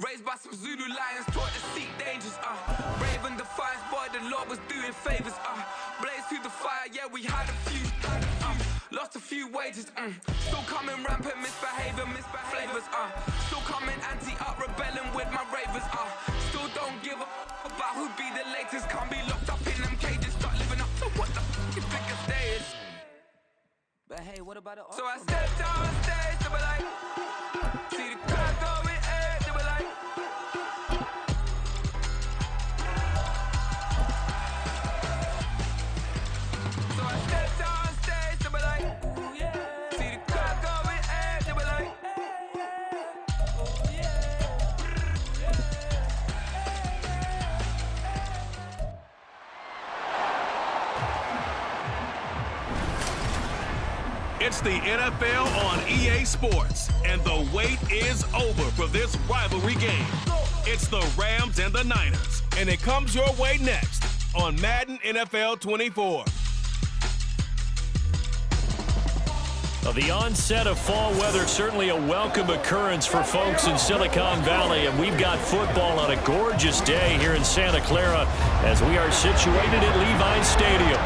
Raised by some Zulu lions, taught to seek dangers, Raven defiance, boy, the Lord was doing favors, Blaze through the fire, yeah, we had a few, lost a few wages, Still coming rampant, misbehavior, flavors, Still coming anti-up, rebelling with my ravers, Still don't give a about who be the latest. Can't be locked up in them cages, start living up to what the f*** you think a day is. But hey, what about it? So I stepped on stage, they were like, see the crowd going air, they were like, so I stepped on stage, they were like, ooh, yeah. See the crowd going air, they were like, oh yeah. It's the NFL on EA Sports, and the wait is over for this rivalry game. It's the Rams and the Niners, and it comes your way next on Madden NFL 24. Well, the onset of fall weather, certainly a welcome occurrence for folks in Silicon Valley, and we've got football on a gorgeous day here in Santa Clara as we are situated at Levi Stadium.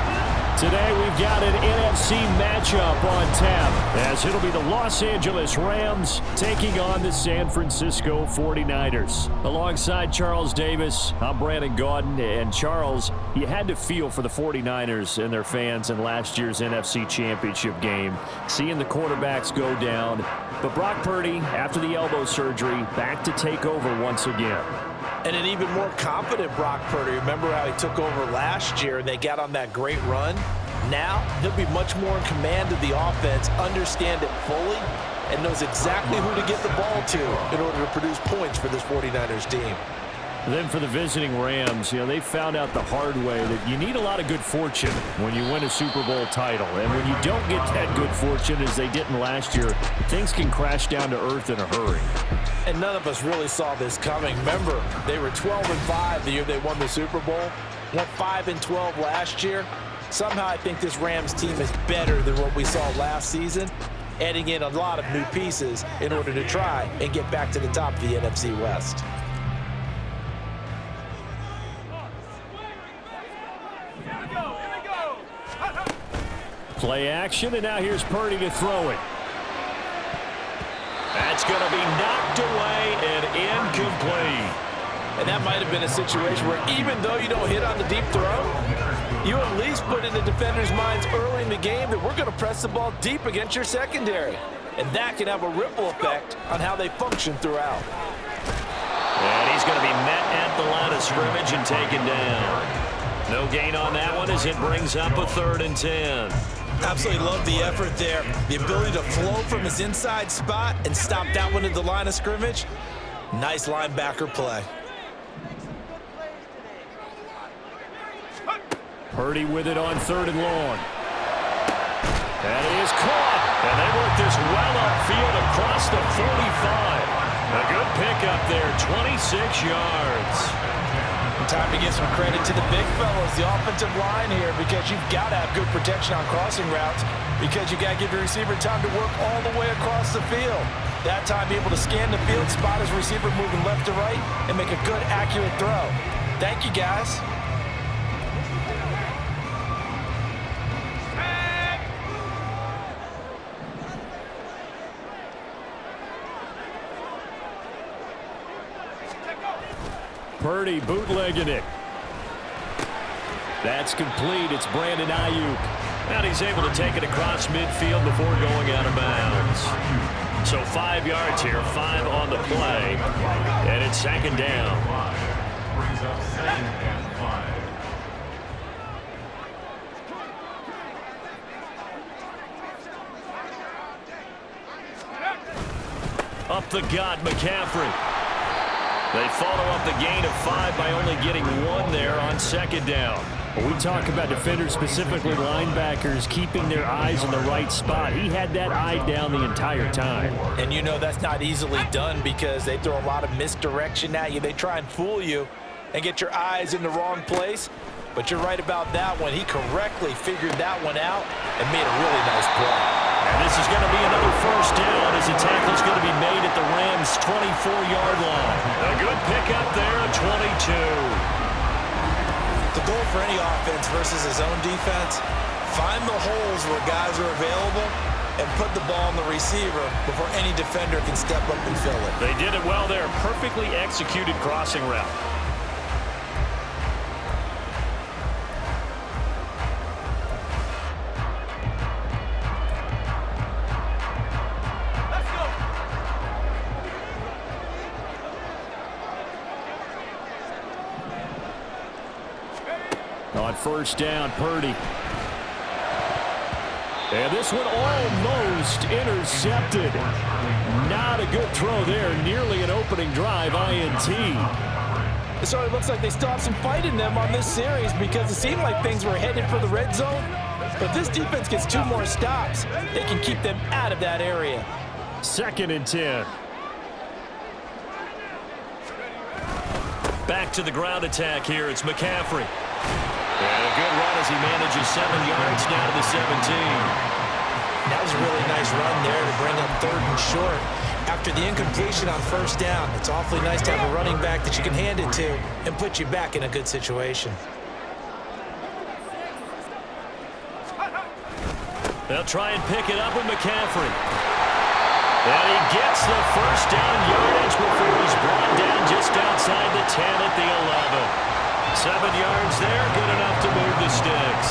Today we've got an NFC matchup on tap as it'll be the Los Angeles Rams taking on the San Francisco 49ers. Alongside Charles Davis, I'm Brandon Gaudin. And Charles, you had to feel for the 49ers and their fans in last year's NFC Championship game, seeing the quarterbacks go down. But Brock Purdy, after the elbow surgery, back to take over once again. And an even more confident Brock Purdy. Remember how he took over last year and they got on that great run? Now, he'll be much more in command of the offense, understand it fully, and knows exactly who to get the ball to in order to produce points for this 49ers team. Then for the visiting Rams, they found out the hard way that you need a lot of good fortune when you win a Super Bowl title. And when you don't get that good fortune, as they didn't last year, things can crash down to earth in a hurry. And none of us really saw this coming. Remember, they were 12-5 the year they won the Super Bowl. Went 5-12 last year. Somehow I think this Rams team is better than what we saw last season, adding in a lot of new pieces in order to try and get back to the top of the NFC West. Play action, and now here's Purdy to throw it. That's going to be knocked away and incomplete. And that might have been a situation where even though you don't hit on the deep throw, you at least put in the defenders' minds early in the game that we're going to press the ball deep against your secondary. And that can have a ripple effect on how they function throughout. And he's going to be met at the line of scrimmage and taken down. No gain on that one as it brings up a 3rd and 10. Absolutely love the effort there. The ability to flow from his inside spot and stop that one at the line of scrimmage. Nice linebacker play. Purdy with it on 3rd and long. And it is caught. And they work this well upfield across the 45. A good pickup there, 26 yards. Time to give some credit to the big fellas, the offensive line here, because you've got to have good protection on crossing routes because you got to give your receiver time to work all the way across the field. That time, be able to scan the field, spot his receiver moving left to right, and make a good, accurate throw. Thank you, guys. Purdy bootlegging it. That's complete. It's Brandon Ayuk. And he's able to take it across midfield before going out of bounds. So 5 yards here, 5 on the play. And it's 2nd down. Up the gut, McCaffrey. They follow up the gain of 5 by only getting 1 there on 2nd down. When we talk about defenders, specifically linebackers, keeping their eyes in the right spot, he had that eye down the entire time. And you know that's not easily done because they throw a lot of misdirection at you. They try and fool you and get your eyes in the wrong place. But you're right about that one. He correctly figured that one out and made a really nice play. And this is going to be another 1st down as the tackle is going to be made at the Rams' 24-yard line. A up there at 22. The goal for any offense versus his own defense, find the holes where guys are available and put the ball on the receiver before any defender can step up and fill it. They did it well there. Perfectly executed crossing route. On first down, Purdy. And this one almost intercepted. Not a good throw there. Nearly an opening drive, INT. It sort of looks like they still have some fight in them on this series because it seemed like things were headed for the red zone. But this defense gets 2 more stops. They can keep them out of that area. 2nd and 10. Back to the ground attack here. It's McCaffrey. And a good run as he manages 7 yards down to the 17. That was a really nice run there to bring up 3rd and short. After the incompletion on first down, it's awfully nice to have a running back that you can hand it to and put you back in a good situation. They'll try and pick it up with McCaffrey. And he gets the first down yardage before he's brought down just outside the 10 at the 11. 7 yards there, good enough to move the sticks.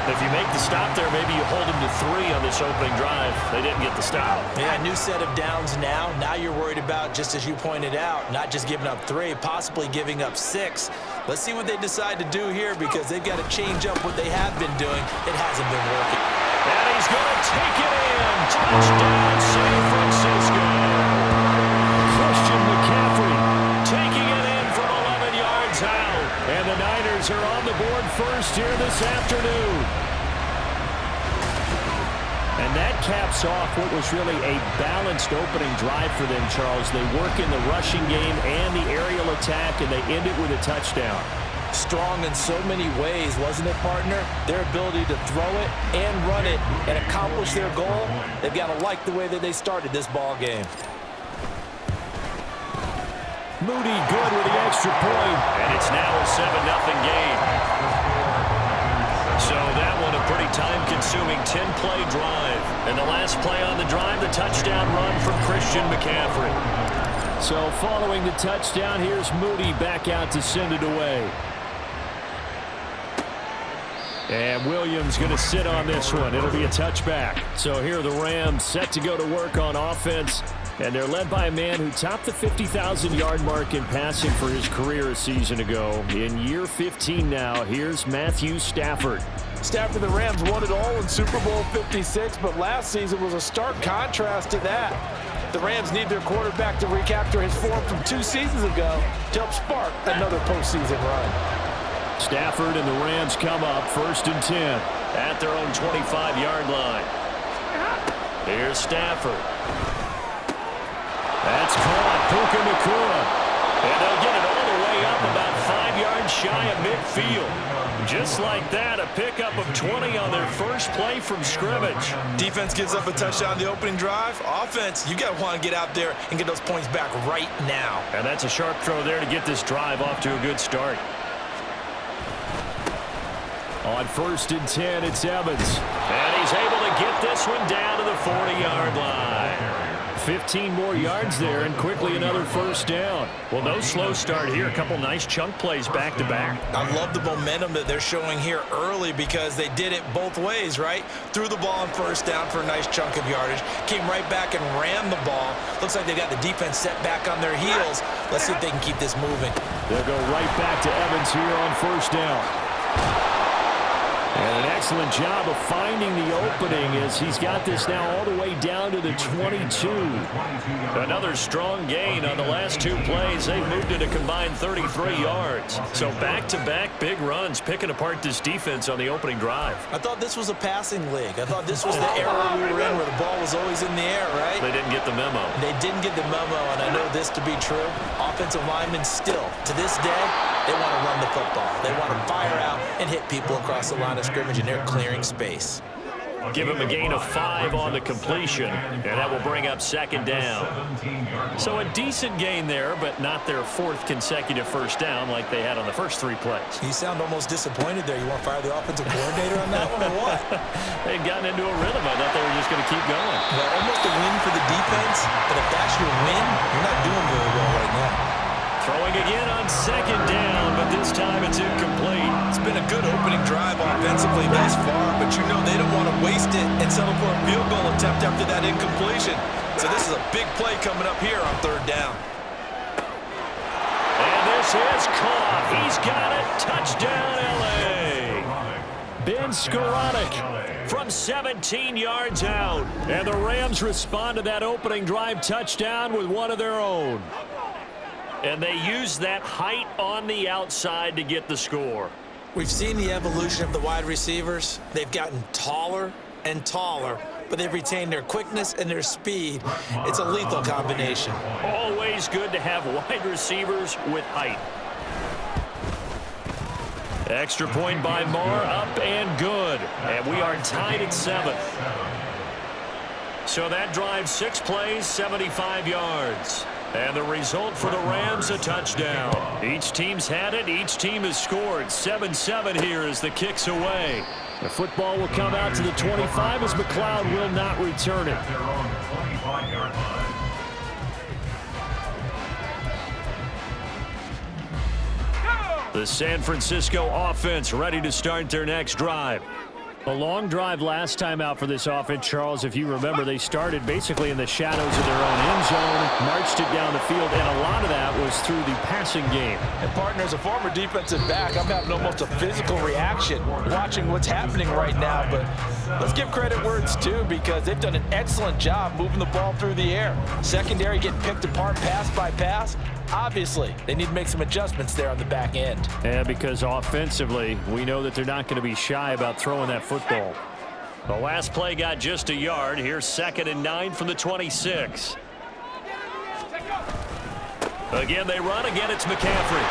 If you make the stop there, maybe you hold them to 3 on this opening drive. They didn't get the stop. Yeah, new set of downs now. Now you're worried about, just as you pointed out, not just giving up 3, possibly giving up 6. Let's see what they decide to do here because they've got to change up what they have been doing. It hasn't been working. And he's going to take it in. Touchdown, San Francisco. Christian McCaffrey taking it in from 11 yards out. And the Niners are on the board first here this afternoon. And that caps off what was really a balanced opening drive for them, Charles. They work in the rushing game and the aerial attack, and they end it with a touchdown. Strong in so many ways, wasn't it, partner? Their ability to throw it and run it and accomplish their goal, they've got to like the way that they started this ball game. Moody good with the extra point, and it's now a 7-0 game. So that one a pretty time-consuming 10-play drive. And the last play on the drive, the touchdown run from Christian McCaffrey. So following the touchdown, here's Moody back out to send it away. And Williams going to sit on this one. It'll be a touchback. So here are the Rams set to go to work on offense. And they're led by a man who topped the 50,000-yard mark in passing for his career a season ago. In year 15 now, here's Matthew Stafford. Stafford, the Rams won it all in Super Bowl 56, but last season was a stark contrast to that. The Rams need their quarterback to recapture his form from 2 seasons ago to help spark another postseason run. Stafford and the Rams come up 1st and 10 at their own 25-yard line. Here's Stafford. That's caught. Puka Nacua. And they'll get it all the way up about 5 yards shy of midfield. Just like that, a pickup of 20 on their first play from scrimmage. Defense gives up a touchdown on the opening drive. Offense, you got to want to get out there and get those points back right now. And that's a sharp throw there to get this drive off to a good start. On 1st and 10, it's Evans. And he's able to get this one down to the 40-yard line. 15 more yards there, and quickly another first down. Well, no slow start here. A couple nice chunk plays back-to-back. I love the momentum that they're showing here early because they did it both ways, right? Threw the ball on first down for a nice chunk of yardage, came right back and ran the ball. Looks like they got the defense set back on their heels. Let's see if they can keep this moving. They'll go right back to Evans here on first down. And an excellent job of finding the opening as he's got this now all the way down to the 22. Another strong gain on the last 2 plays. They moved it a combined 33 yards. So back-to-back big runs picking apart this defense on the opening drive. I thought this was a passing league. I thought this was the era we were in where the ball was always in the air, right? They didn't get the memo. They didn't get the memo, and I know this to be true. Offensive linemen still, to this day, they want to run the football. They want to fire out and hit people across the line of scrimmage, and they're clearing space. Give him a gain of 5 on the completion, and that will bring up second down. So a decent gain there, but not their 4th consecutive first down like they had on the first 3 plays. You sound almost disappointed there. You want to fire the offensive coordinator on that one or what? They'd gotten into a rhythm. I thought they were just going to keep going. Well, almost a win for the defense, but if that's your win, you're not doing very well right now. Throwing again on second down, but this time it's incomplete. It's been a good opening drive offensively thus far, but you know they don't want to waste it and settle for a field goal attempt after that incompletion. So this is a big play coming up here on 3rd down. And this is caught. He's got it. Touchdown, L.A. Ben Skoranek from 17 yards out. And the Rams respond to that opening drive touchdown with one of their own. And they use that height on the outside to get the score. We've seen the evolution of the wide receivers. They've gotten taller and taller, but they've retained their quickness and their speed. It's a lethal combination. Always good to have wide receivers with height. Extra point by Marr, up and good. And we are tied at 7. So that drive, 6 plays, 75 yards. And the result for the Rams, a touchdown. Each team's had it. Each team has scored. 7-7 here as the kick's away. The football will come out to the 25 as McLeod will not return it. The San Francisco offense ready to start their next drive. A long drive last time out for this offense, Charles. If you remember, they started basically in the shadows of their own end zone, marched it down the field, and a lot of that was through the passing game. And, partner, as a former defensive back, I'm having almost a physical reaction watching what's happening right now. But let's give credit where it's due because they've done an excellent job moving the ball through the air. Secondary getting picked apart pass by pass. Obviously, they need to make some adjustments there on the back end. Yeah, because offensively, we know that they're not going to be shy about throwing that football. The last play got just a yard. Here's 2nd and 9 from the 26. Again, they run. Again, it's McCaffrey.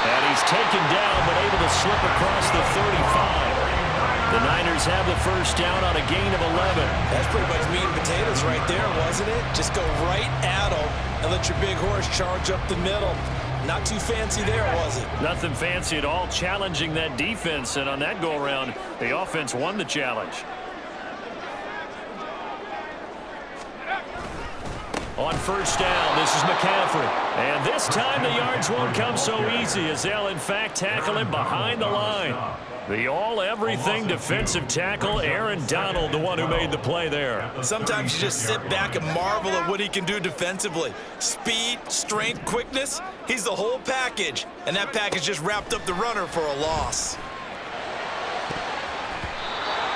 And he's taken down, but able to slip across the 35. The Niners have the first down on a gain of 11. That's pretty much meat and potatoes right there, wasn't it? Just go right at them and let your big horse charge up the middle. Not too fancy there, was it? Nothing fancy at all, challenging that defense. And on that go-around, the offense won the challenge. On first down, this is McCaffrey. And this time the yards won't come so easy as they'll, in fact, tackle him behind the line. The all-everything defensive tackle, Aaron Donald, the one who made the play there. Sometimes you just sit back and marvel at what he can do defensively. Speed, strength, quickness, he's the whole package. And that package just wrapped up the runner for a loss.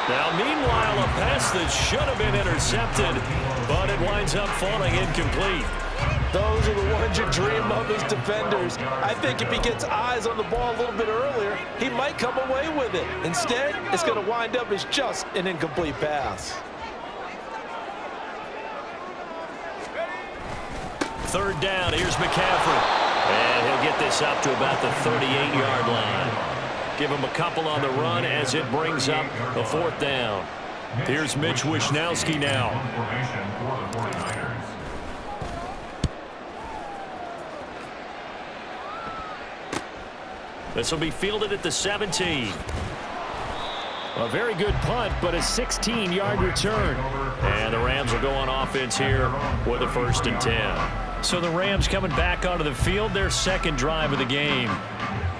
Now, meanwhile, a pass that should have been intercepted, but it winds up falling incomplete. Those are the ones you dream of as defenders. I think if he gets eyes on the ball a little bit earlier, he might come away with it. Instead, it's going to wind up as just an incomplete pass. 3rd down, here's McCaffrey. And he'll get this up to about the 38-yard line. Give him a couple on the run as it brings up the 4th down. Here's Mitch Wishnowsky now. This will be fielded at the 17. A very good punt, but a 16-yard return. And the Rams will go on offense here with a 1st and 10. So the Rams coming back onto the field, their 2nd drive of the game.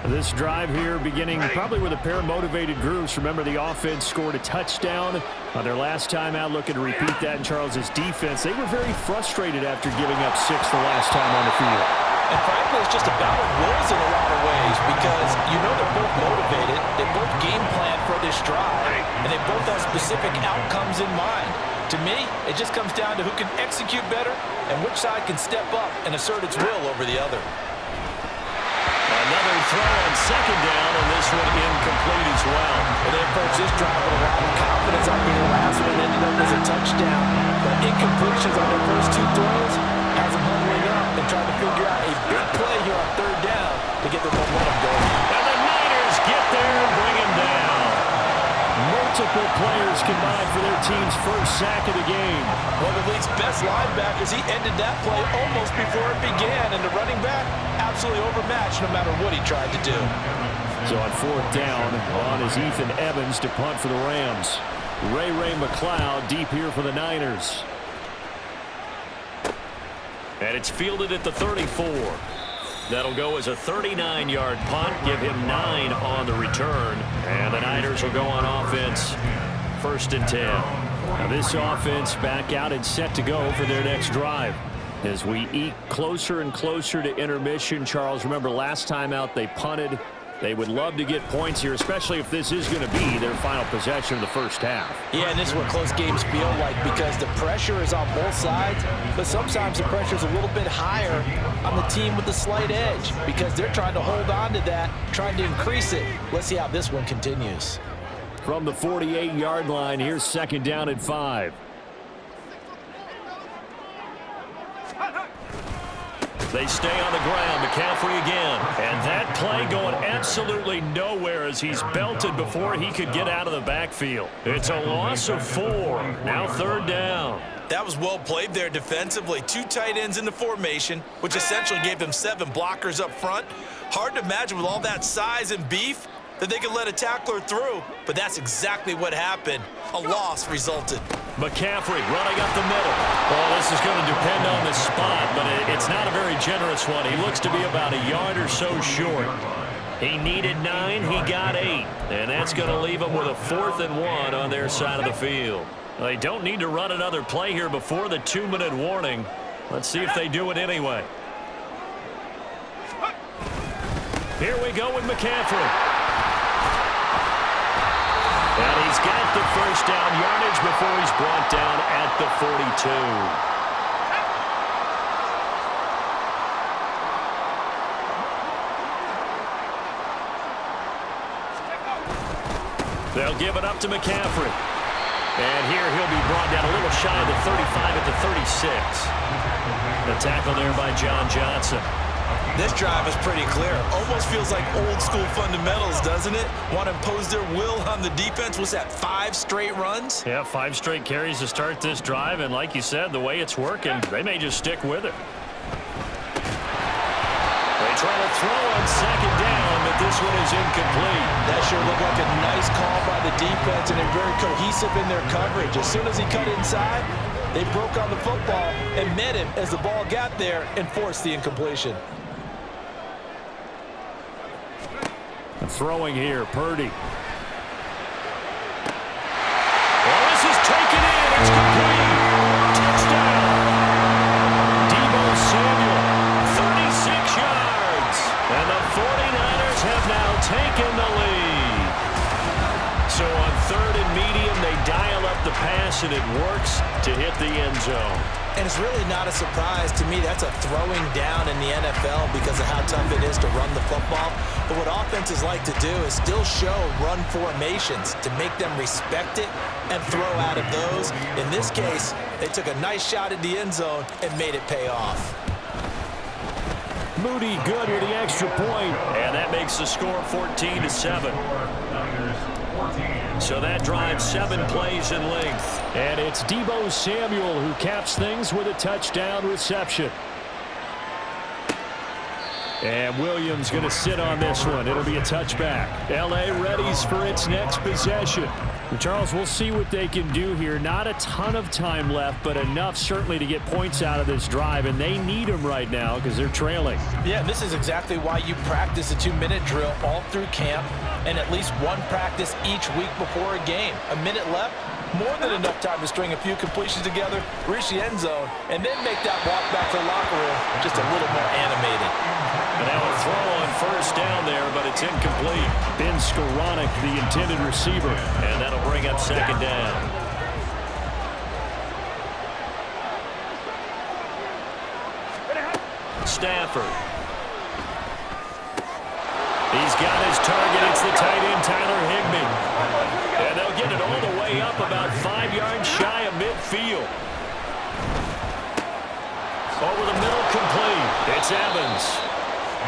This drive here beginning probably with a pair of motivated groups. Remember, the offense scored a touchdown on their last time out. Looking to repeat that in Charles's defense. They were very frustrated after giving up 6 the last time on the field. And frankly, it's just a battle of wills in a lot of ways because you know they're both motivated. They both game plan for this drive, and they both have specific outcomes in mind. To me, it just comes down to who can execute better and which side can step up and assert its will over the other. Another throw on 2nd down, and this one incomplete as well. And they approach this drive with a lot of confidence. I mean, the last one ended up as a touchdown. But incompletions on their first 2 throws has them huddling up and trying to figure out a big play here on 3rd down to get the momentum going. And the Niners get there and bring him down. multiple players combined for their team's first sack of the game. One of the league's best linebackers, he ended that play almost before it began, and the running back absolutely overmatched no matter what he tried to do. So on fourth down, on is Ethan Evans to punt for the Rams. Ray McLeod deep here for the Niners. And it's fielded at the 34. That'll go as a 39-yard punt, give him 9 on the return. And the Niners will go on offense, 1st and 10. Now this offense back out and set to go for their next drive. As we eke closer and closer to intermission, Charles, remember last time out they punted. They would love to get points here, especially if this is going to be their final possession of the first half. Yeah, and this is what close games feel like because the pressure is on both sides, but sometimes the pressure is a little bit higher on the team with the slight edge because they're trying to hold on to that, trying to increase it. Let's see how this one continues. From the 48-yard line, here's 2nd down and 5. They stay on the ground. McCaffrey again. And that play going absolutely nowhere as he's belted before he could get out of the backfield. It's a loss of 4. Now 3rd down. That was well played there defensively. 2 tight ends in the formation, which essentially gave them 7 blockers up front. Hard to imagine with all that size and beef that they could let a tackler through, but that's exactly what happened. A loss resulted. McCaffrey running up the middle. Well, this is going to depend on the spot, but it's not a very generous one. He looks to be about a yard or so short. He needed 9, he got 8, and that's going to leave him with a 4th and 1 on their side of the field. They don't need to run another play here before the 2-minute warning. Let's see if they do it anyway. Here we go with McCaffrey. And he's got the first down yardage before he's brought down at the 42. They'll give it up to McCaffrey. And here he'll be brought down a little shy of the 35 at the 36. The tackle there by John Johnson. This drive is pretty clear. Almost feels like old school fundamentals, doesn't it? Want to impose their will on the defense. Was that 5 straight runs? Yeah, 5 straight carries to start this drive. And like you said, the way it's working, they may just stick with it. They try to throw on 2nd down, but this one is incomplete. That sure looked like a nice call by the defense, and they're very cohesive in their coverage. As soon as he cut inside, they broke on the football and met him as the ball got there and forced the incompletion. Throwing here, Purdy. Well, this is taken in. It's complete. Touchdown. Deebo Samuel, 36 yards. And the 49ers have now taken the lead. So on 3rd and medium, they dial up the pass, and it works to hit the end zone. And it's really not a surprise to me. That's a throwing down in the NFL because of how tough it is to run the football. But what offenses like to do is still show run formations to make them respect it and throw out of those. In this case, they took a nice shot at the end zone and made it pay off. Moody good with the extra point. And that makes the score 14-7. So that drives 7 plays in length. And it's Deebo Samuel who caps things with a touchdown reception. And Williams going to sit on this one. It'll be a touchback. L.A. readies for its next possession. And Charles, we'll see what they can do here. Not a ton of time left, but enough certainly to get points out of this drive. And they need them right now because they're trailing. Yeah, this is exactly why you practice a 2-minute drill all through camp and at least 1 practice each week before a game. A minute left, more than enough time to string a few completions together, reach the end zone, and then make that walk back to the locker room just a little more animated. And now a throw on 1st down there, but it's incomplete. Ben Skoranek, the intended receiver. And that'll bring up 2nd down. Stafford. He's got his target. It's the tight end, Tyler Higbee. And they'll get it all the way up about 5 yards shy of midfield. Over the middle, complete. It's Evans.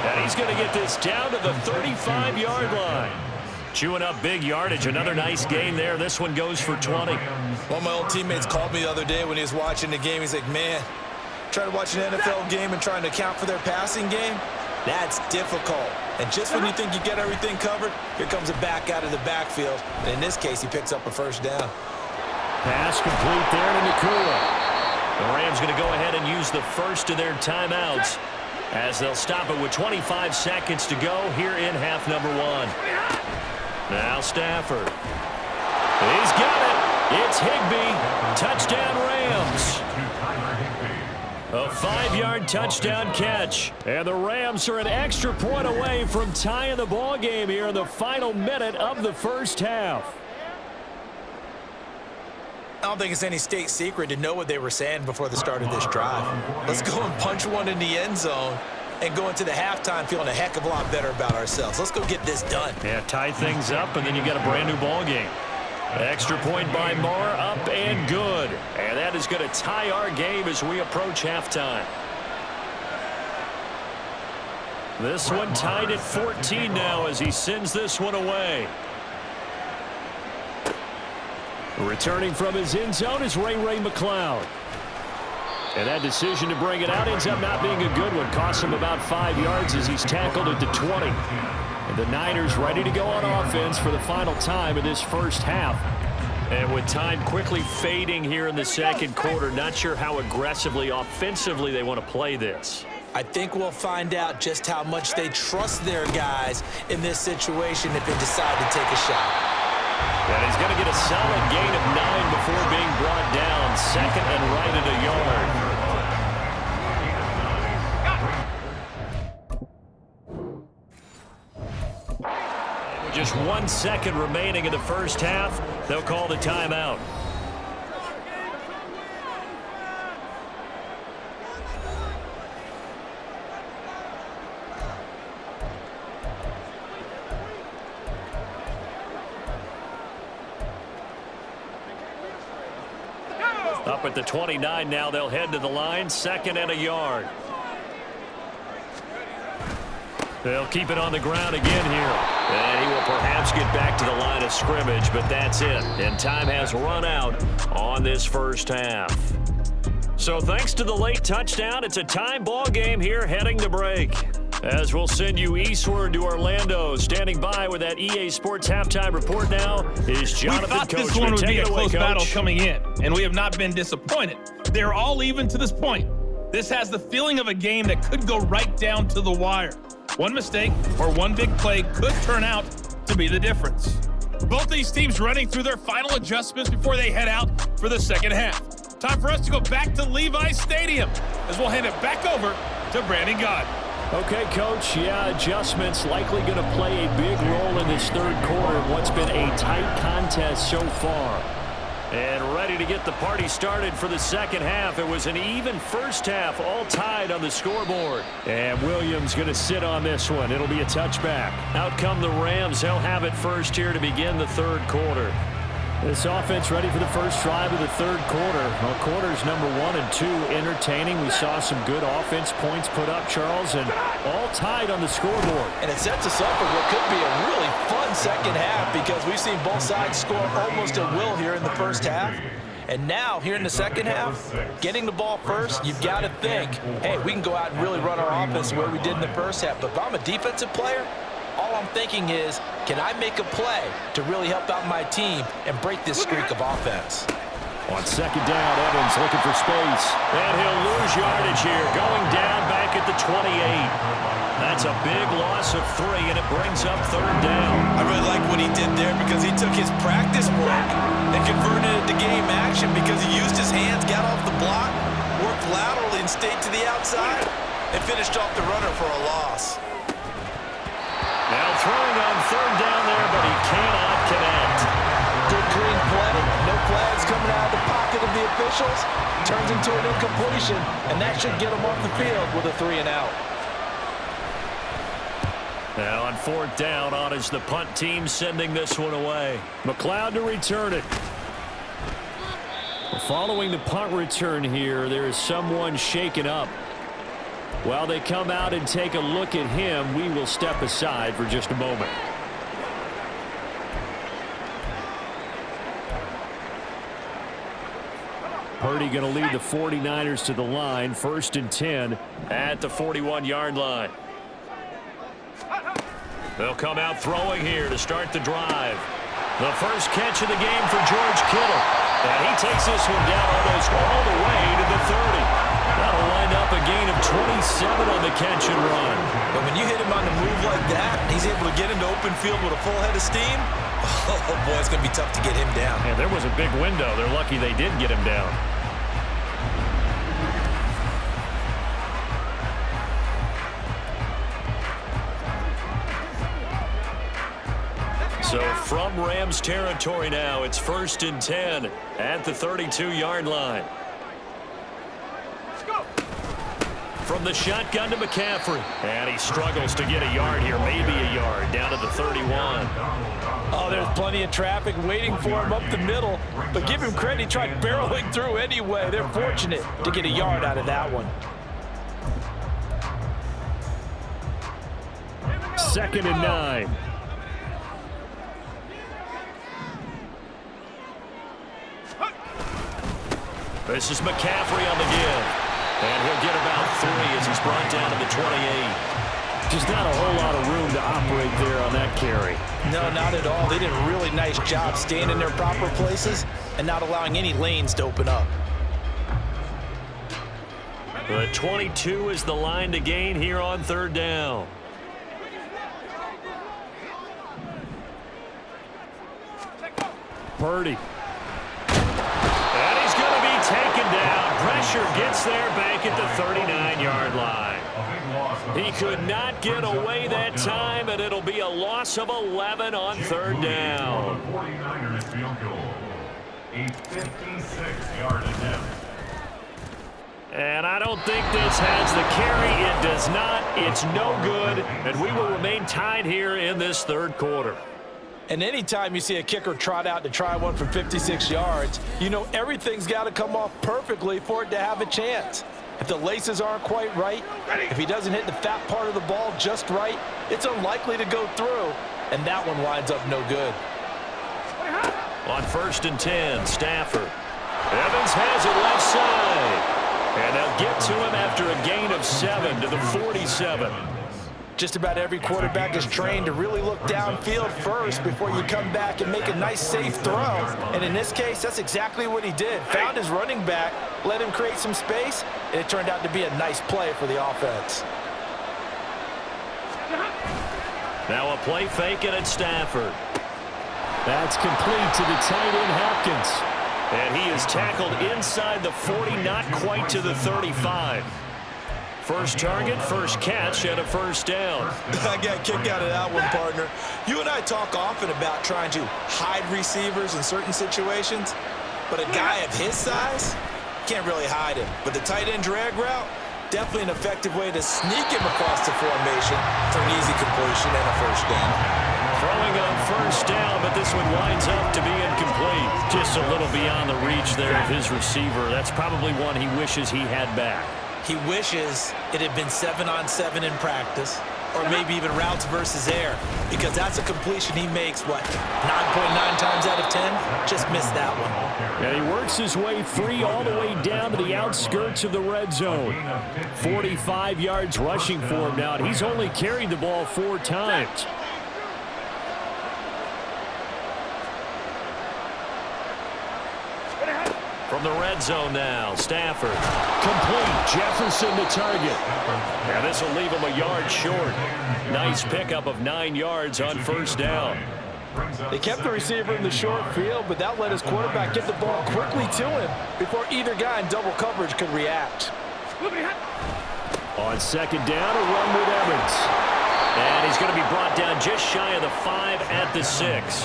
And he's going to get this down to the 35-yard line. Chewing up big yardage. Another nice gain there. This one goes for 20. One of my old teammates called me the other day when he was watching the game. He's like, man, trying to watch an NFL game and trying to account for their passing game, that's difficult. And just when you think you get everything covered, here comes a back out of the backfield. And in this case, he picks up a first down. Pass complete there to Nakua. The Rams going to go ahead and use the first of their timeouts as they'll stop it with 25 seconds to go here in half number 1. Now Stafford. He's got it. It's Higbee. Touchdown Rams. A 5-yard touchdown catch. And the Rams are an extra point away from tying the ball game here in the final minute of the first half. I don't think it's any state secret to know what they were saying before the start of this drive. Let's go and punch one in the end zone and go into the halftime feeling a heck of a lot better about ourselves. Let's go get this done. Yeah, tie things up, and then you get a brand new ball game. Extra point by Marr, up and good. And that is going to tie our game as we approach halftime. This one tied at 14 now as he sends this one away. Returning from his end zone is Ray McLeod. And that decision to bring it out ends up not being a good one. Costs him about 5 yards as he's tackled at the 20. And the Niners ready to go on offense for the final time in this first half. And with time quickly fading here in the second quarter, not sure how aggressively, offensively they want to play this. I think we'll find out just how much they trust their guys in this situation if they decide to take a shot. And he's going to get a solid gain of 9 before being brought down. Second and right at a yard. With just 1 second remaining in the first half, they'll call the timeout. Up at the 29 now, they'll head to the line. Second and a yard. They'll keep it on the ground again here. And he will perhaps get back to the line of scrimmage, but that's it. And time has run out on this first half. So thanks to the late touchdown, it's a tie ball game here heading to break. As we'll send you eastward to Orlando. Standing by with that EA Sports halftime report now is Jonathan Coachman. We thought this one would be a close battle coming in, and we have not been disappointed. They're all even to this point. This has the feeling of a game that could go right down to the wire. One mistake or one big play could turn out to be the difference. Both these teams running through their final adjustments before they head out for the second half. Time for us to go back to Levi's Stadium as we'll hand it back over to Brandon Gott. Okay, Coach. Yeah, adjustments likely going to play a big role in this third quarter of what's been a tight contest so far. And ready to get the party started for the second half. It was an even first half, all tied on the scoreboard. And Williams going to sit on this one. It'll be a touchback. Out come the Rams. They'll have it first here to begin the third quarter. This offense ready for the first drive of the third quarter. Well, quarters number 1 and 2 entertaining. We saw some good offense points put up, Charles, and all tied on the scoreboard. And it sets us up for what could be a really fun second half because we've seen both sides score almost at will here in the first half. And now, here in the second half, getting the ball first, you've got to think, hey, we can go out and really run our offense the way we did in the first half. But if I'm a defensive player, all I'm thinking is, can I make a play to really help out my team and break this streak of offense? On second down, Evans looking for space. And he'll lose yardage here, going down back at the 28. That's a big loss of 3, and it brings up third down. I really like what he did there because he took his practice work and converted it to game action because he used his hands, got off the block, worked laterally and stayed to the outside, and finished off the runner for a loss. Now throwing on third down there, but he cannot connect. Good clean play. No flags coming out of the pocket of the officials. Turns into an incompletion, and that should get him off the field with a 3 and out. Now on fourth down, on is the punt team sending this one away. McLeod to return it. Following the punt return here, there is someone shaken up. While they come out and take a look at him, we will step aside for just a moment. Purdy going to lead the 49ers to the line. 1st and 10 at the 41-yard line. They'll come out throwing here to start the drive. The first catch of the game for George Kittle. And he takes this one down almost all the way to the 30. That'll wind up a gain of 27 on the catch and run. But when you hit him on the move like that, he's able to get into open field with a full head of steam. Oh, boy, it's going to be tough to get him down. And there was a big window. They're lucky they did get him down. So from Rams territory now, it's 1st and 10 at the 32-yard line. From the shotgun to McCaffrey. And he struggles to get a yard here, maybe a yard, down to the 31. Oh, there's plenty of traffic waiting for him up the middle. But give him credit, he tried barreling through anyway. They're fortunate to get a yard out of that one. 2nd and 9. This is McCaffrey on the give. And he'll get about 3 as he's brought down to the 28. Just not a whole lot of room to operate there on that carry. No, not at all. They did a really nice job staying in their proper places and not allowing any lanes to open up. The 22 is the line to gain here on 3rd down. Purdy. And he's going to be taken down. Pressure gets there back at the 39-yard line. He could not get away that time, and it'll be a loss of 11 on 3rd down. 49ers field goal. A 56-yard attempt. And I don't think this has the carry. It does not. It's no good, and we will remain tied here in this 3rd quarter. And anytime you see a kicker trot out to try one from 56 yards, you know everything's got to come off perfectly for it to have a chance. If the laces aren't quite right, if he doesn't hit the fat part of the ball just right, it's unlikely to go through, and that one winds up no good. On 1st and 10, Stafford. Evans has it left side. And they'll get to him after a gain of 7 to the 47. Just about every quarterback is trained to really look downfield first before you come back and make a nice, safe throw. And in this case, that's exactly what he did. Found his running back, let him create some space, and it turned out to be a nice play for the offense. Now a play fake and it's Stafford. That's complete to the tight end Hopkins. And he is tackled inside the 40, not quite to the 35. First target, first catch, and a 1st down. I got kicked out of that one, partner. You and I talk often about trying to hide receivers in certain situations, but a guy of his size can't really hide him. But the tight end drag route, definitely an effective way to sneak him across the formation for an easy completion and a 1st down. Throwing on 1st down, but this one winds up to be incomplete. Just a little beyond the reach there of his receiver. That's probably one he wishes he had back. He wishes it had been 7-on-7 in practice, or maybe even routes versus air, because that's a completion he makes, 9.9 times out of 10? Just missed that one. And he works his way free all the way down to the outskirts of the red zone. 45 yards rushing for him now, and he's only carried the ball 4 times. From the red zone now, Stafford. Complete. Jefferson the target. And this will leave him a yard short. Nice pickup of 9 yards on 1st down. They kept the receiver in the short field, but that let his quarterback get the ball quickly to him before either guy in double coverage could react. On 2nd down, a run with Evans. And he's going to be brought down just shy of the 5 at the 6.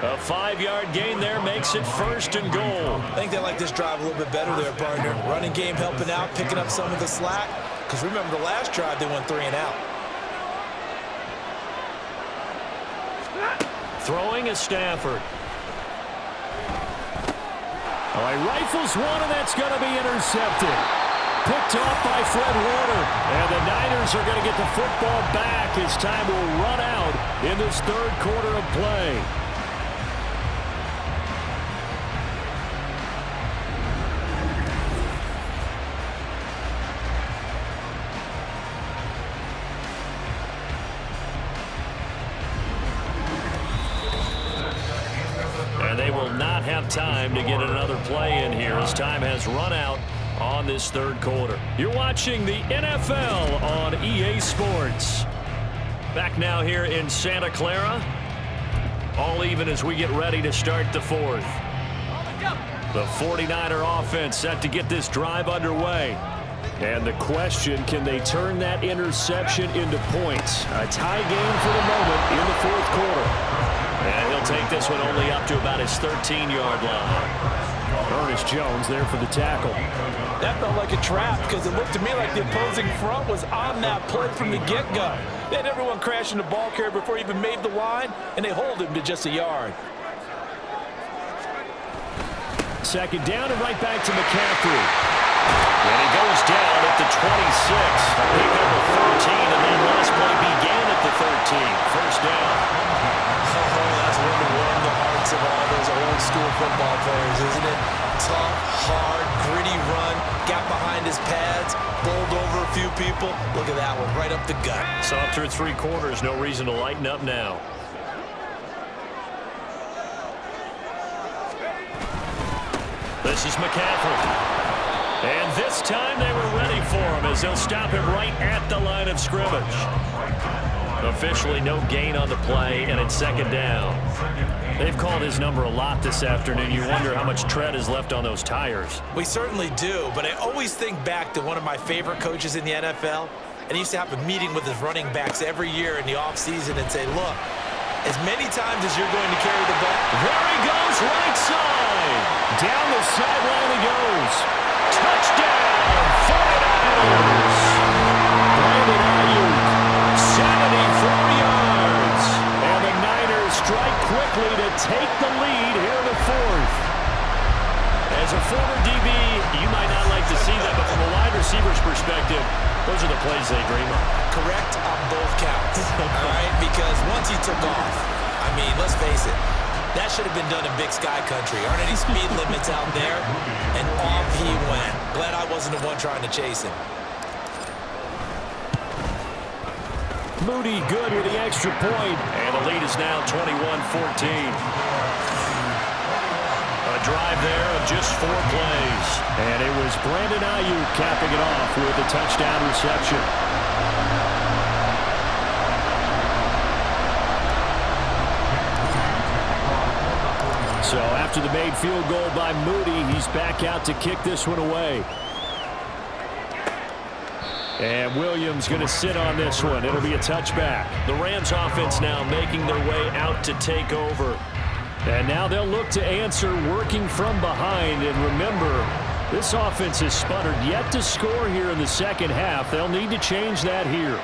A 5-yard gain there makes it 1st and goal. I think they like this drive a little bit better there, partner. Running game helping out, picking up some of the slack. Because remember the last drive, they went 3 and out. Throwing is Stafford. All right, rifles one, and that's going to be intercepted. Picked off by Fred Warner. And the Niners are going to get the football back as time will run out in this 3rd quarter of play. And they will not have time to get another play in here as time has run out on this third quarter. You're watching the NFL on EA Sports. Back now here in Santa Clara. All even as we get ready to start the fourth. The 49er offense set to get this drive underway. And the question, can they turn that interception into points? A tie game for the moment in the fourth quarter. And he'll take this one only up to about his 13-yard line. Ernest Jones there for the tackle. That felt like a trap because it looked to me like the opposing front was on that play from the get-go. They had everyone crashing the ball carrier before he even made the line, and they hold him to just a yard. Second down and right back to McCaffrey. And he goes down at the 26. Pick up the 13, and then last play began at the 13. First down. Oh, that's one to warm the hearts of all those old-school football players, isn't it? Tough, hard, gritty run, got behind his pads, bowled over a few people. Look at that one, right up the gut. So after 3 quarters, no reason to lighten up now. This is McCaffrey. And this time they were ready for him as they'll stop him right at the line of scrimmage. Officially no gain on the play, and it's second down. They've called his number a lot this afternoon. You wonder how much tread is left on those tires. We certainly do, but I always think back to one of my favorite coaches in the NFL, and he used to have a meeting with his running backs every year in the offseason and say, look, as many times as you're going to carry the ball. There he goes, right side. Down the sideline he goes. Touchdown, 49ers. Brandon Ayuk, 74 yards. And the Niners strike quickly to take the lead here in the fourth. As a former DB, you might not like to see that, but from a wide receiver's perspective, those are the plays they dream of. Correct on both counts, all right? Because once he took off, I mean, let's face it, that should have been done in Big Sky Country. Aren't any speed limits out there? And off he went. Glad I wasn't the one trying to chase him. Moody good with the extra point, and the lead is now 21-14. A drive there of just 4 plays. And it was Brandon Ayuk capping it off with a touchdown reception. So after the made field goal by Moody, he's back out to kick this one away. And Williams going to sit on this one. It'll be a touchback. The Rams offense now making their way out to take over. And now they'll look to answer working from behind. And remember, this offense has sputtered yet to score here in the second half. They'll need to change that here.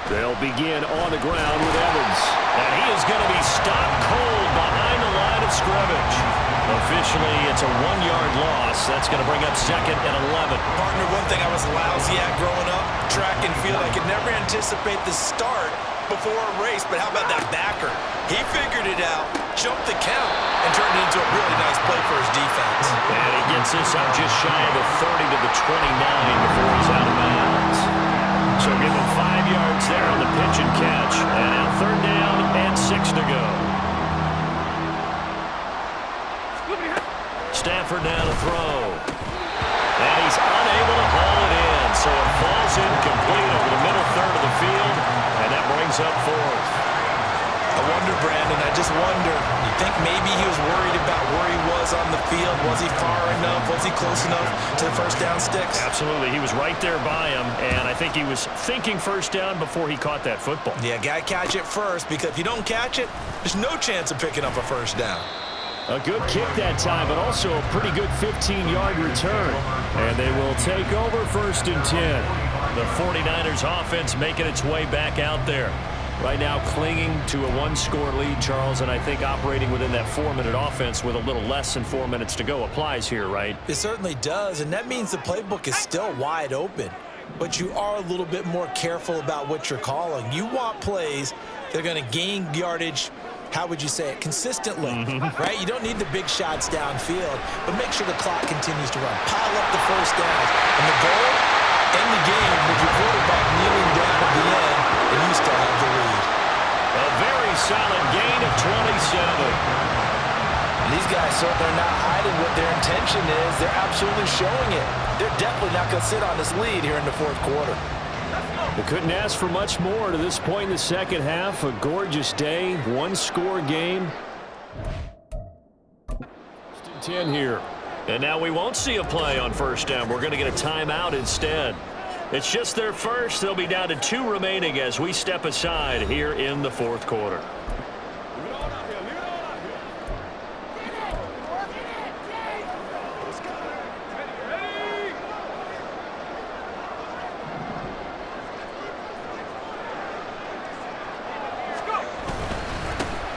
They'll begin on the ground with Evans. And he is going to be stopped cold behind the line of scrimmage. Officially, it's a 1-yard loss. That's going to bring up second and 11. Partner, one thing I was lousy at growing up, track and field, I could never anticipate the start before a race, but how about that backer? He figured it out, jumped the count, and turned it into a really nice play for his defense. And he gets this up just shy of the 30 to the 29 before he's out of bounds. So give him 5 yards there on the pitch and catch. And now third down and 6 to go. Stafford now to throw. And he's unable to haul it in. So it falls incomplete over the middle third of the field. And that brings up fourth. I wonder, Brandon, I just wonder, you think maybe he was worried about where he was on the field? Was he far enough? Was he close enough to the first down sticks? Absolutely. He was right there by him, and I think he was thinking first down before he caught that football. Yeah, got to catch it first, because if you don't catch it, there's no chance of picking up a first down. A good kick that time, but also a pretty good 15-yard return. And they will take over first and 10. The 49ers offense making its way back out there. Right now clinging to a 1-score lead, Charles, and I think operating within that 4-minute offense with a little less than 4 minutes to go applies here, right? It certainly does, and that means the playbook is still wide open. But you are a little bit more careful about what you're calling. You want plays that are going to gain yardage, how would you say it, consistently, right? You don't need the big shots downfield, but make sure the clock continues to run. Pile up the first downs. And the goal, end the game with your quarterback kneeling down at the end, and you still have the lead. A very solid game And these guys certainly are not hiding what their intention is. They're absolutely showing it. They're definitely not going to sit on this lead here in the fourth quarter. They couldn't ask for much more to this point in the second half. A gorgeous day, one-score game. 10 here. And now we won't see a play on first down. We're going to get a timeout instead. It's just their first. They'll be down to 2 remaining as we step aside here in the fourth quarter.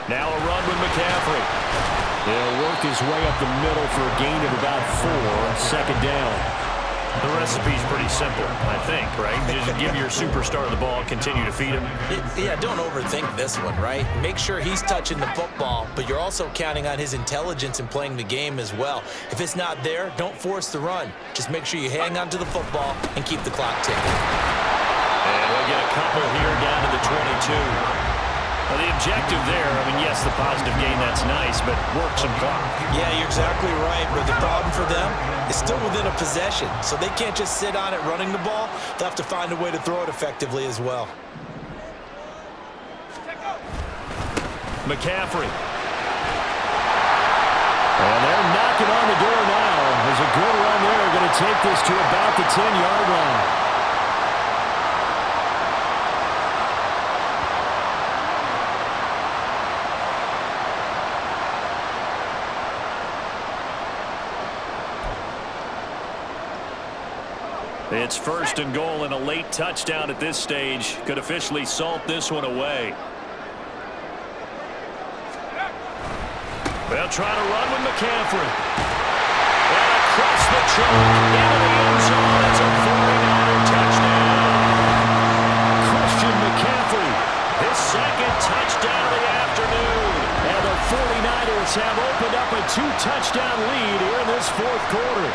Now a run with McCaffrey. He'll work his way up the middle for a gain of about 4, second down. The recipe's pretty simple, I think, right? Just give your superstar the ball, continue to feed him. Yeah, don't overthink this one, right? Make sure he's touching the football, but you're also counting on his intelligence in playing the game as well. If it's not there, don't force the run. Just make sure you hang on to the football and keep the clock ticking. And we'll get a couple here down to the 22. Well, the objective there, I mean, yes, the positive gain, that's nice, but work some clock. Yeah, you're exactly right, but the problem for them is still within a possession, so they can't just sit on it running the ball. They'll have to find a way to throw it effectively as well. McCaffrey. And they're knocking on the door now. There's a good run there, going to take this to about the 10-yard line. It's first and goal, and a late touchdown at this stage could officially salt this one away. They'll try to run with McCaffrey. And across the trunk into the end zone. It's a 49er touchdown. Christian McCaffrey, his second touchdown of the afternoon. And the 49ers have opened up a 2-touchdown lead here in this fourth quarter.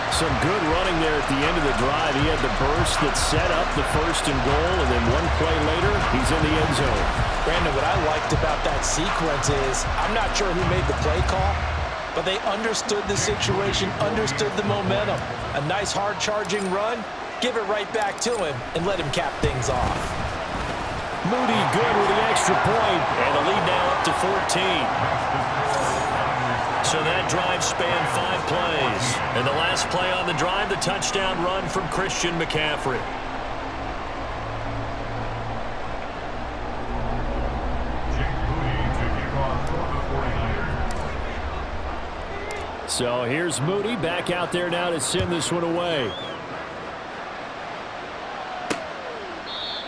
Some good running there at the end of the drive. He had the burst that set up the first and goal, and then one play later, he's in the end zone. Brandon, what I liked about that sequence is, I'm not sure who made the play call, but they understood the situation, understood the momentum. A nice hard-charging run, give it right back to him, and let him cap things off. Moody good with the extra point, and the lead now up to 14. So that drive spanned 5 plays. And the last play on the drive, the touchdown run from Christian McCaffrey. So here's Moody back out there now to send this one away.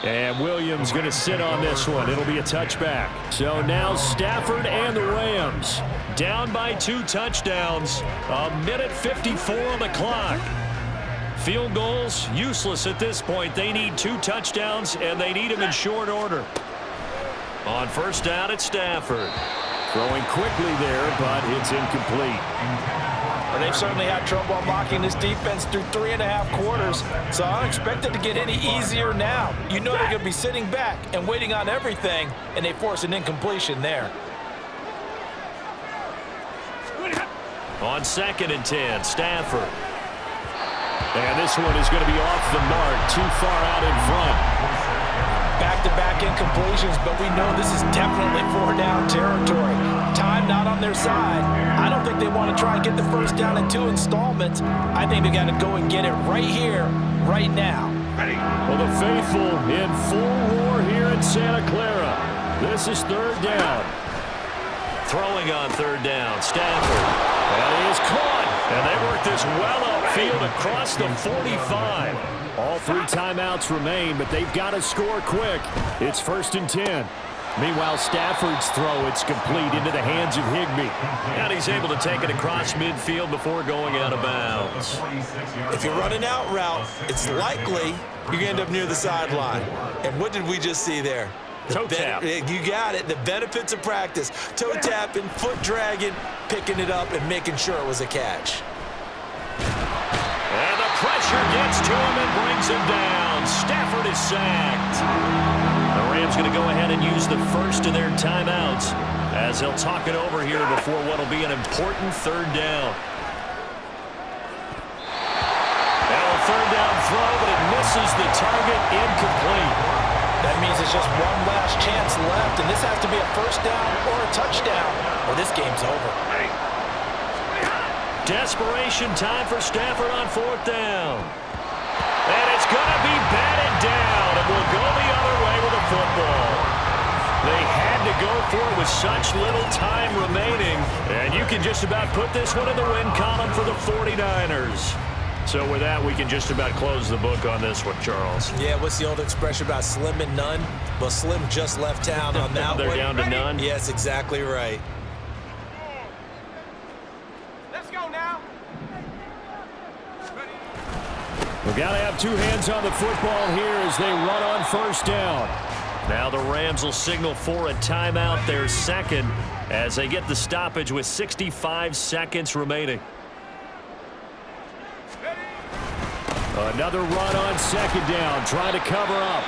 And Williams going to sit on this one. It'll be a touchback. So now Stafford and the Rams down by 2 touchdowns. 1:54 on the clock. Field goals useless at this point. They need 2 touchdowns, and they need them in short order. On first down, it's Stafford. Throwing quickly there, but it's incomplete. Well, they've certainly had trouble unlocking this defense through 3.5 quarters, so I don't expect it to get any easier now. You know they're going to be sitting back and waiting on everything, and they force an incompletion there. On 2nd and 10, Stafford. And this one is going to be off the mark, too far out in front. Back-to-back incompletions, but we know this is definitely 4-down territory. Time not on their side. I don't think they want to try and get the first down in 2 installments. I think they got to go and get it right here, right now. Well, the faithful in full roar here in Santa Clara. This is 3rd down. Throwing on 3rd down, Stafford. And he is caught. And they work this well upfield across the 45. All 3 timeouts remain, but they've got to score quick. It's 1st and 10. Meanwhile, Stafford's throw, it's complete into the hands of Higbee. And he's able to take it across midfield before going out of bounds. If you're running out route, it's likely you're going to end up near the sideline. And what did we just see there? Toe tap. You got it. The benefits of practice. Toe tapping, foot dragging, picking it up, and making sure it was a catch. And the pressure gets to him and brings him down. Stafford is sacked. The Rams going to go ahead and use the first of their timeouts as they'll talk it over here before what will be an important third down. Now a third down throw, but it misses the target, incomplete. That means it's just one last chance left, and this has to be a first down or a touchdown, or this game's over. Desperation time for Stafford on fourth down. And it's going to be batted down, and we'll go the other way with the football. They had to go for it with such little time remaining, and you can just about put this one in the win column for the 49ers. So with that, we can just about close the book on this one, Charles. Yeah, what's the old expression about slim and none? Well, Slim just left town on that They're one. down to none? Yes, exactly right. Let's go now. We've got to have two hands on the football here as they run on first down. Now the Rams will signal for a timeout, their second, as they get the stoppage with 65 seconds remaining. Another run on second down, trying to cover up.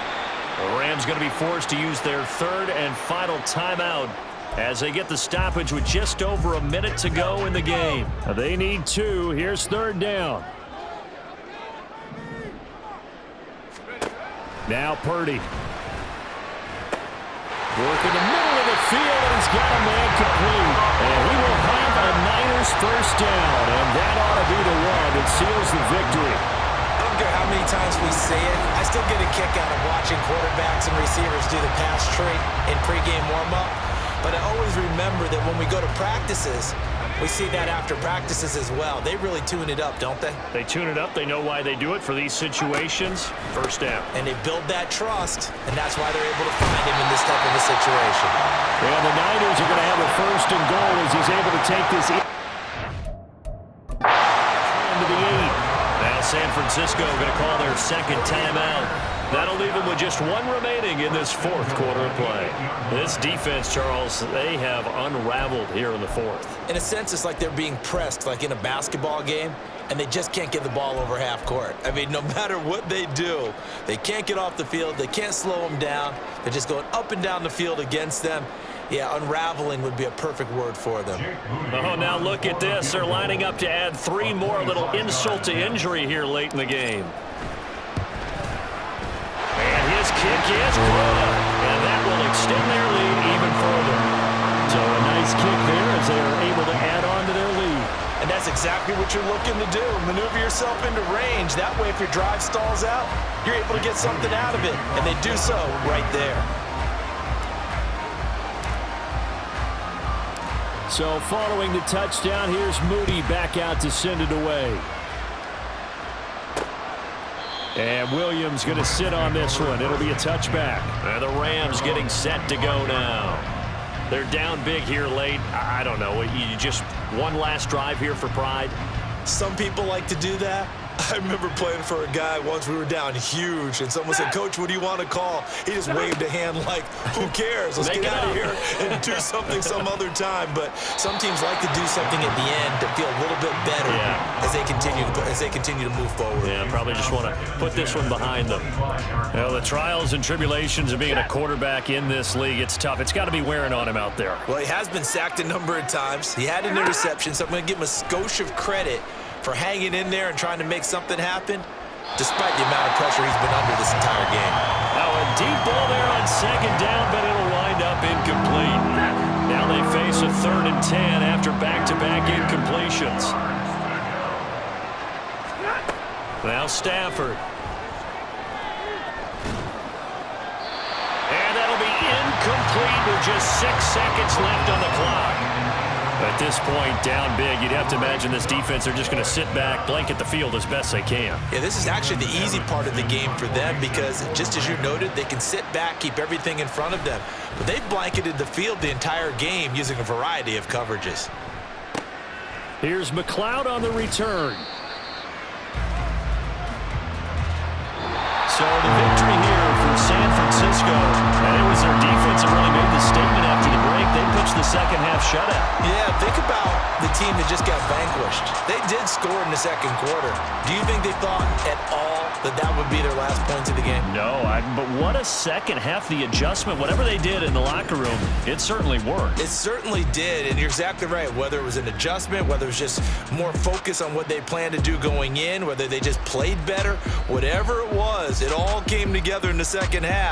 The Rams going to be forced to use their third and final timeout as they get the stoppage with just over a minute to go in the game. They need two. Here's third down. Now Purdy. Working the middle of the field, and he's got a man complete. And he will have a Niners first down, and that ought to be the one that seals the victory. I don't care how many times we say it, I still get a kick out of watching quarterbacks and receivers do the pass tree in pregame warm-up. But I always remember that when we go to practices, we see that after practices as well. They really tune it up, don't they? They tune it up. They know why they do it for these situations. First down. And they build that trust, and that's why they're able to find him in this type of a situation. And the Niners are going to have a first and goal as he's able to take this into the 8. Now San Francisco going to call their second timeout. That'll leave them with just one remaining in this fourth quarter of play. This defense, Charles, they have unraveled here in the fourth. In a sense, it's like they're being pressed, like in a basketball game, and they just can't get the ball over half court. I mean, no matter what they do, they can't get off the field. They can't slow them down. They're just going up and down the field against them. Yeah, unraveling would be a perfect word for them. Oh, now look at this. They're lining up to add three more, a little insult to injury here late in the game. And his kick is good, and that will extend their lead even further. So a nice kick there as they are able to add on to their lead. And that's exactly what you're looking to do. Maneuver yourself into range. That way, if your drive stalls out, you're able to get something out of it. And they do so right there. So following the touchdown, here's Moody back out to send it away. And Williams going to sit on this one. It'll be a touchback. And the Rams getting set to go now. They're down big here late. I don't know. You just one last drive here for pride? Some people like to do that. I remember playing for a guy once. We were down huge, and someone said, "Coach, what do you want to call?" He just waved a hand like, "Who cares? Let's get out of here and do something some other time." But some teams like to do something at the end to feel a little bit better as they continue to move forward. Yeah, probably just want to put this one behind them. You know, the trials and tribulations of being a quarterback in this league, it's tough. It's got to be wearing on him out there. Well, he has been sacked a number of times. He had an interception, so I'm going to give him a skosh of credit for hanging in there and trying to make something happen, despite the amount of pressure he's been under this entire game. Now a deep ball there on second down, but it'll wind up incomplete. Now they face a 3rd and 10 after back-to-back incompletions. Now Stafford. And that'll be incomplete with just 6 seconds left on the clock. At this point, down big, you'd have to imagine this defense are just going to sit back, blanket the field as best they can. Yeah, this is actually the easy part of the game for them because, just as you noted, they can sit back, keep everything in front of them. But they've blanketed the field the entire game using a variety of coverages. Here's McLeod on the return. So the victory here for San Francisco, and it was their defense that really made the statement after the break. They pitched the second half shutout. Yeah, think about the team that just got vanquished. They did score in the second quarter. Do you think they thought at all that that would be their last points of the game? No, I But what a second half. The adjustment, whatever they did in the locker room, it certainly worked. It certainly did, and you're exactly right. Whether it was an adjustment, whether it was just more focus on what they planned to do going in, whether they just played better, whatever it was, it all came together in the second half.